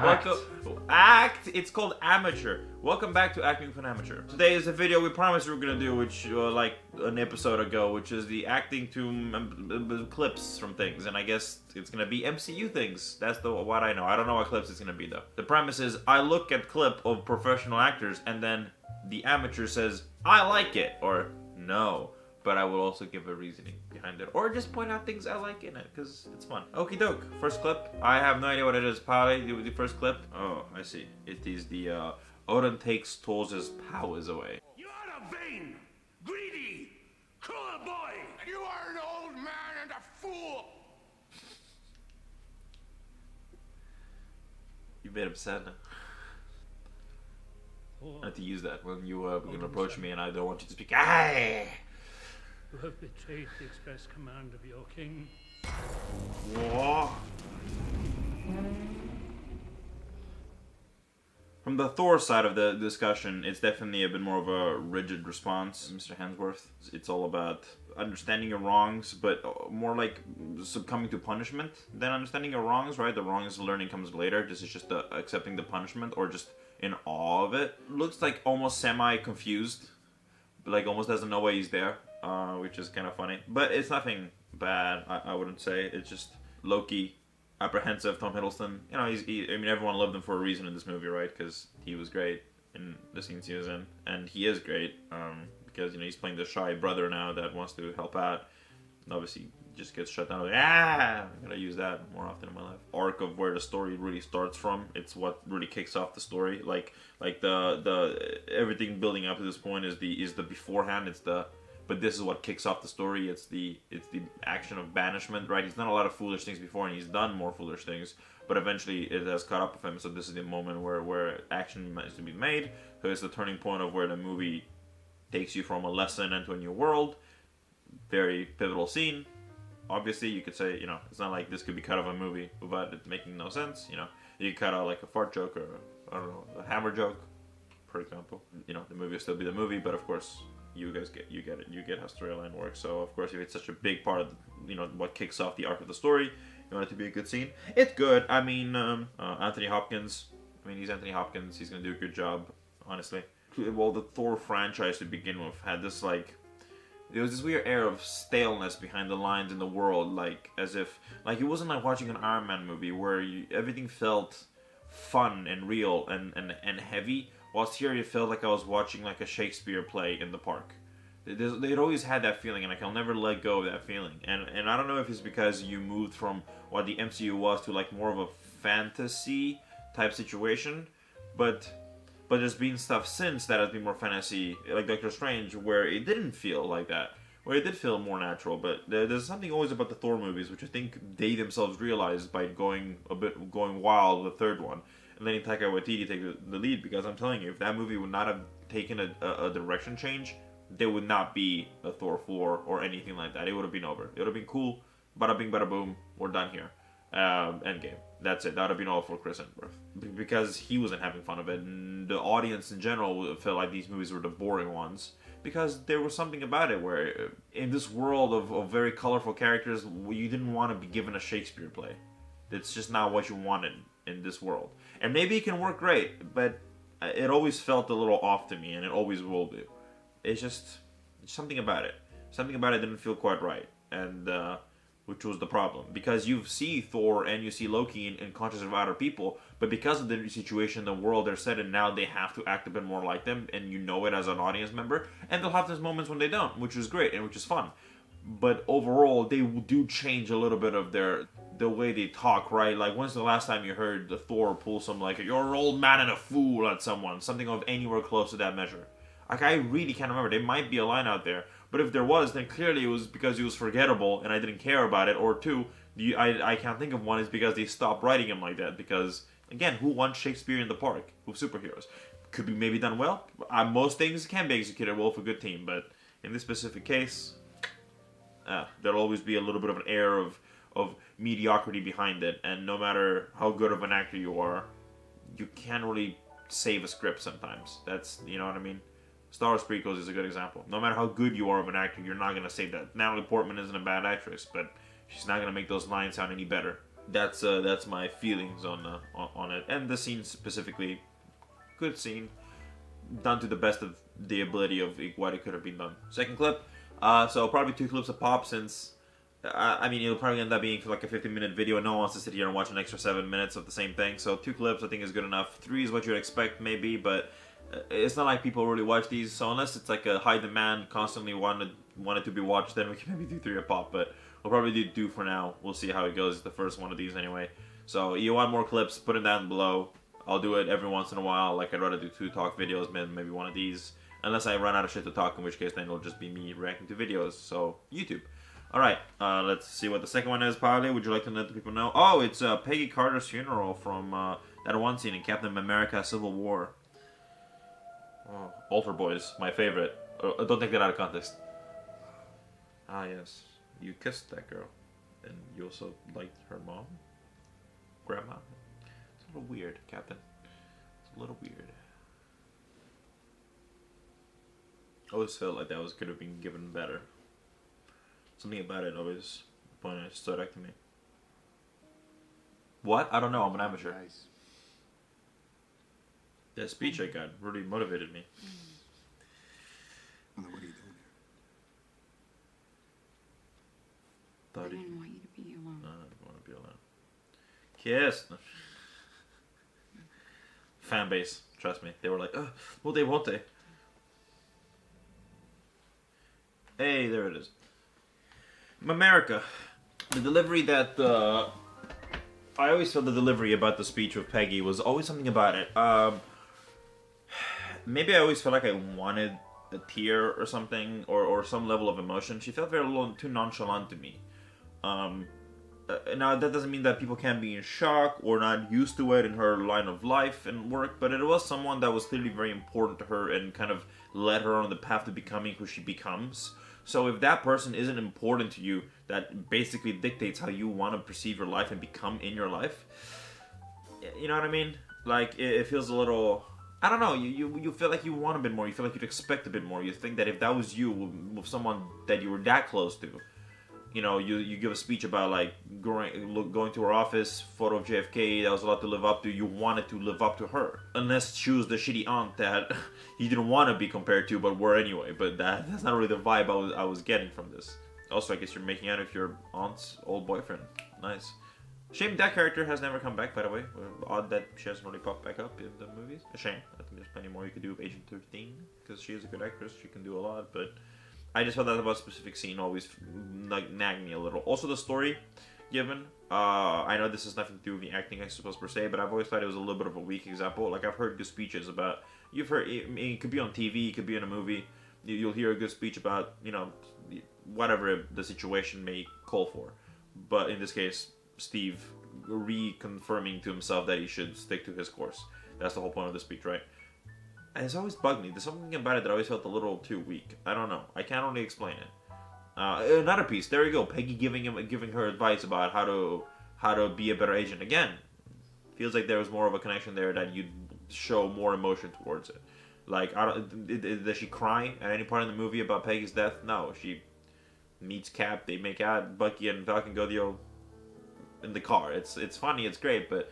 Welcome, act. It's called amateur. Welcome back to Acting with an Amateur. Today is a video we promised we were gonna do, which like an episode ago, which is the acting to clips from things, and I guess it's gonna be MCU things. That's what I know. I don't know what clips it's gonna be though. The premise is I look at clip of professional actors, and then the amateur says I like it or no. But I will also give a reasoning behind it. Or just point out things I like in it, because it's fun. Okie doke. First clip. I have no idea what it is. Probably the first clip. Oh, I see. It is the Odin takes Thor's powers away. You are a vain, greedy, cruel boy. And you are an old man and a fool. You made him sad now. I have to use that when you are going to approach me and I don't want you to speak. Aye! You have betrayed the express command of your king. Whoa. From the Thor side of the discussion, it's definitely a bit more of a rigid response, Mr. Hemsworth. It's all about understanding your wrongs, but more like succumbing to punishment than understanding your wrongs, right? The wrongs learning comes later. This is just accepting the punishment or just in awe of it. Looks like almost semi-confused, like almost doesn't know why he's there. Which is kind of funny. But it's nothing bad, I wouldn't say. It's just low-key, apprehensive Tom Hiddleston. You know, I mean, everyone loved him for a reason in this movie, right? Because he was great in the scenes he was in. And he is great, because, you know, he's playing the shy brother now that wants to help out. And obviously, just gets shut down. Like, I'm gonna use that more often in my life. Arc of where the story really starts from. It's what really kicks off the story. Like the everything building up to this point is the beforehand. But this is what kicks off the story. It's the action of banishment, right? He's done a lot of foolish things before, and he's done more foolish things. But eventually, it has caught up with him. So this is the moment where action is to be made. So it's the turning point of where the movie takes you from a lesson into a new world. Very pivotal scene. Obviously, you could say, you know, it's not like this could be cut out of a movie without it making no sense. You know, you could cut out like a fart joke or I don't know, a hammer joke, for example. You know, the movie will still be the movie, but of course. You get it. You get how storyline works. So of course, if it's such a big part of what kicks off the arc of the story, you want it to be a good scene. It's good. I mean, Anthony Hopkins. I mean, he's Anthony Hopkins. He's gonna do a good job, honestly. Well, the Thor franchise to begin with had this there was this weird air of staleness behind the lines in the world, like as if it wasn't like watching an Iron Man movie where everything felt fun and real and heavy. Whilst here, it felt like I was watching like a Shakespeare play in the park. They'd always had that feeling, and I can never let go of that feeling. And I don't know if it's because you moved from what the MCU was to like more of a fantasy type situation, but there's been stuff since that has been more fantasy, like Doctor Strange, where it didn't feel like that, where it did feel more natural. But there's something always about the Thor movies, which I think they themselves realized by going wild with the third one. And letting Taika Waititi take the lead, because I'm telling you, if that movie would not have taken a direction change, there would not be a Thor 4 or anything like that. It would have been over. It would have been cool. Bada bing, bada boom. We're done here. Endgame. That's it. That would have been all for Chris Hemsworth. Because he wasn't having fun of it. And the audience in general felt like these movies were the boring ones. Because there was something about it where, in this world of very colorful characters, you didn't want to be given a Shakespeare play. It's just not what you wanted in this world. And maybe it can work great, but it always felt a little off to me, and it always will do. It's just something about it. Something about it didn't feel quite right, and which was the problem. Because you see Thor and you see Loki in Conscious of Outer People, but because of the situation, the world they're set in now, they have to act a bit more like them, and you know it as an audience member, and they'll have those moments when they don't, which is great, and which is fun. But overall, they do change a little bit of the way they talk, right? Like, when's the last time you heard the Thor pull some, like, you're an old man and a fool at someone? Something of anywhere close to that measure. Like, I really can't remember. There might be a line out there. But if there was, then clearly it was because he was forgettable and I didn't care about it. Or two, I can't think of one, is because they stopped writing him like that. Because, again, who wants Shakespeare in the park with superheroes? Could be maybe done well. Most things can be executed well for a good team. But in this specific case, there'll always be a little bit of an air of mediocrity behind it, and no matter how good of an actor you are, you can't really save a script sometimes. That's, you know what I mean? Star Wars prequels is a good example. No matter how good you are of an actor, you're not going to save that. Natalie Portman isn't a bad actress, but she's not going to make those lines sound any better. That's my feelings on it. And the scene specifically, good scene, done to the best of the ability of what it could have been done. Second clip, so probably 2 clips a pop, since I mean it'll probably end up being for like a 15-minute video, and no one wants to sit here and watch an extra 7 minutes of the same thing. So 2 clips I think is good enough. 3 is what you'd expect maybe, but it's not like people really watch these. So unless it's like a high demand, constantly wanted to be watched, then we can maybe do 3 a pop. But we'll probably do 2 for now. We'll see how it goes. It's the first one of these anyway. So you want more clips, put them down below. I'll do it every once in a while. Like I'd rather do 2 talk videos, maybe one of these. Unless I run out of shit to talk, in which case then it'll just be me reacting to videos. So YouTube. Alright, let's see what the second one is, probably. Would you like to let the people know? Oh, it's Peggy Carter's funeral from that one scene in Captain America Civil War. Oh, Altar Boys, my favorite. Don't take that out of context. Ah, yes. You kissed that girl. And you also liked her mom? Grandma? It's a little weird, Captain. It's a little weird. I always felt like that could have been given better. Something about it always stood out to me. What? I don't know. I'm an amateur. Nice. That speech I got really motivated me. Well, what are you doing I Thought he... didn't want you to be alone. No, I didn't want to be alone. Kiss. Fan base. Trust me. They were like, oh, well, they won't they? Hey, there it is. America. The delivery that I always felt the delivery about the speech of Peggy was always something about it. Maybe I always felt like I wanted a tear or something, or some level of emotion. She felt too nonchalant to me. Now, that doesn't mean that people can't be in shock or not used to it in her line of life and work, but it was someone that was clearly very important to her and kind of led her on the path to becoming who she becomes. So if that person isn't important to you, that basically dictates how you want to perceive your life and become in your life. You know what I mean? Like, it feels a little... I don't know, you feel like you want a bit more, you feel like you'd expect a bit more. You think that if that was you, with someone that you were that close to, you know, you give a speech about, like, going to her office, photo of JFK, that was a lot to live up to, you wanted to live up to her. Unless she was the shitty aunt that you didn't want to be compared to, but were anyway. But that's not really the vibe I was getting from this. Also, I guess you're making out with your aunt's old boyfriend. Nice. Shame that character has never come back, by the way. Odd that she hasn't really popped back up in the movies. A shame. I think there's plenty more you could do with Agent 13, because she is a good actress, she can do a lot, but... I just felt that about a specific scene always like nagged me a little. Also, the story given. I know this has nothing to do with the acting, I suppose, per se, but I've always thought it was a little bit of a weak example. Like, I've heard good speeches about... You've heard... it could be on TV, it could be in a movie. You'll hear a good speech about, you know, whatever the situation may call for. But in this case, Steve reconfirming to himself that he should stick to his course. That's the whole point of the speech, right? And it's always bugged me. There's something about it that I always felt a little too weak. I don't know. I can't really explain it. Another piece. There you go. Peggy giving her advice about how to be a better agent. Again, feels like there was more of a connection there that you'd show more emotion towards it. Like, does she cry at any part in the movie about Peggy's death? No. She meets Cap. They make out. Bucky and Falcon go in the car. It's funny. It's great. But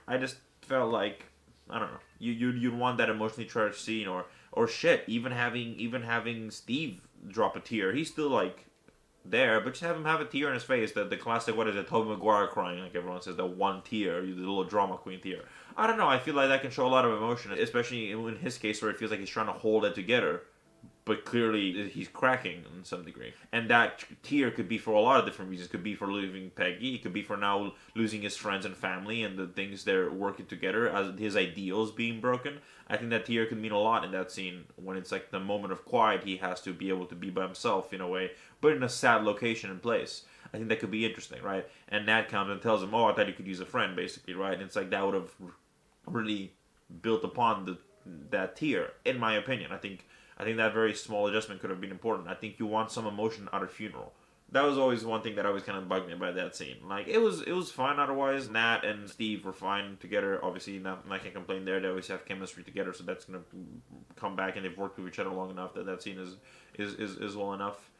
I just felt like, I don't know. You'd want that emotionally charged scene, or shit. Even having Steve drop a tear, he's still like there, but just have him have a tear in his face. The classic, what is it? Tobey Maguire crying, like everyone says, that one tear, the little drama queen tear. I don't know. I feel like that can show a lot of emotion, especially in his case where it feels like he's trying to hold it together. But clearly, he's cracking in some degree. And that tear could be for a lot of different reasons. It could be for losing Peggy. It could be for now losing his friends and family and the things they're working together as his ideals being broken. I think that tear could mean a lot in that scene when it's like the moment of quiet he has to be able to be by himself in a way, but in a sad location and place. I think that could be interesting, right? And Nat comes and tells him, oh, I thought you could use a friend, basically, right? And it's like that would have really built upon that tear, in my opinion. I think that very small adjustment could have been important. I think you want some emotion at a funeral. That was always one thing that always kind of bugged me about that scene. Like, it was fine otherwise. Nat and Steve were fine together. Obviously, I can't complain there. They always have chemistry together, so that's going to come back, and they've worked with each other long enough that scene is well enough.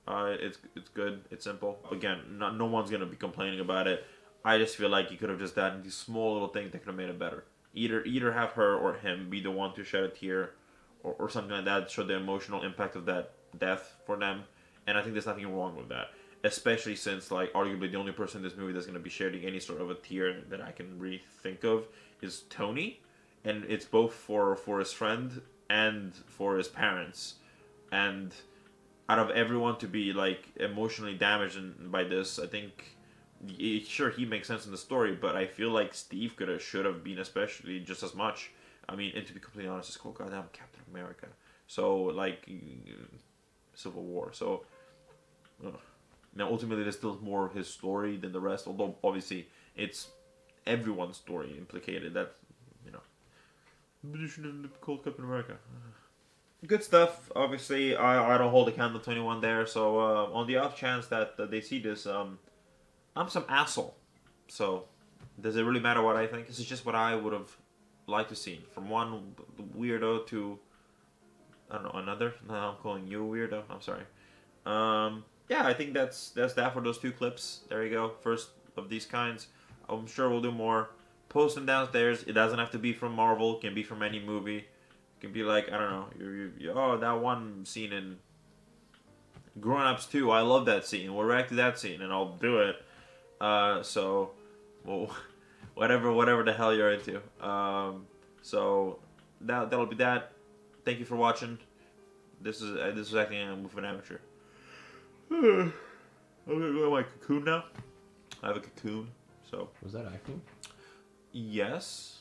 It's good. It's simple. Again, no one's going to be complaining about it. I just feel like you could have just done these small little things that could have made it better. Either have her or him be the one to shed a tear, or something like that, show the emotional impact of that death for them. And I think there's nothing wrong with that. Especially since, like, arguably the only person in this movie that's going to be shedding any sort of a tear that I can really think of is Tony. And it's both for his friend and for his parents. And out of everyone to be, like, emotionally damaged by this, I think, sure, he makes sense in the story, but I feel like Steve should have been especially just as much. I mean, and to be completely honest, it's called goddamn Captain America. So, like, Civil War. So, now ultimately there's still more of his story than the rest, although obviously it's everyone's story implicated. That, but you should have called Captain America. Good stuff. Obviously, I don't hold a candle to anyone there, so on the off chance that they see this, I'm some asshole. So, does it really matter what I think? This is just what I would have liked to see. From one weirdo to, I don't know, another. No, I'm calling you a weirdo. I'm sorry. Yeah, I think that's that for those two clips. There you go. First of these kinds. I'm sure we'll do more. Post them downstairs. It doesn't have to be from Marvel. It can be from any movie. It can be like, I don't know. Oh, that one scene in Grown Ups 2. I love that scene. We'll react to that scene, and I'll do it. So, well, whatever the hell you're into. So that'll be that. Thank you for watching. This is acting with an amateur. I'm gonna go to my cocoon now. I have a cocoon. So Was that acting? yes.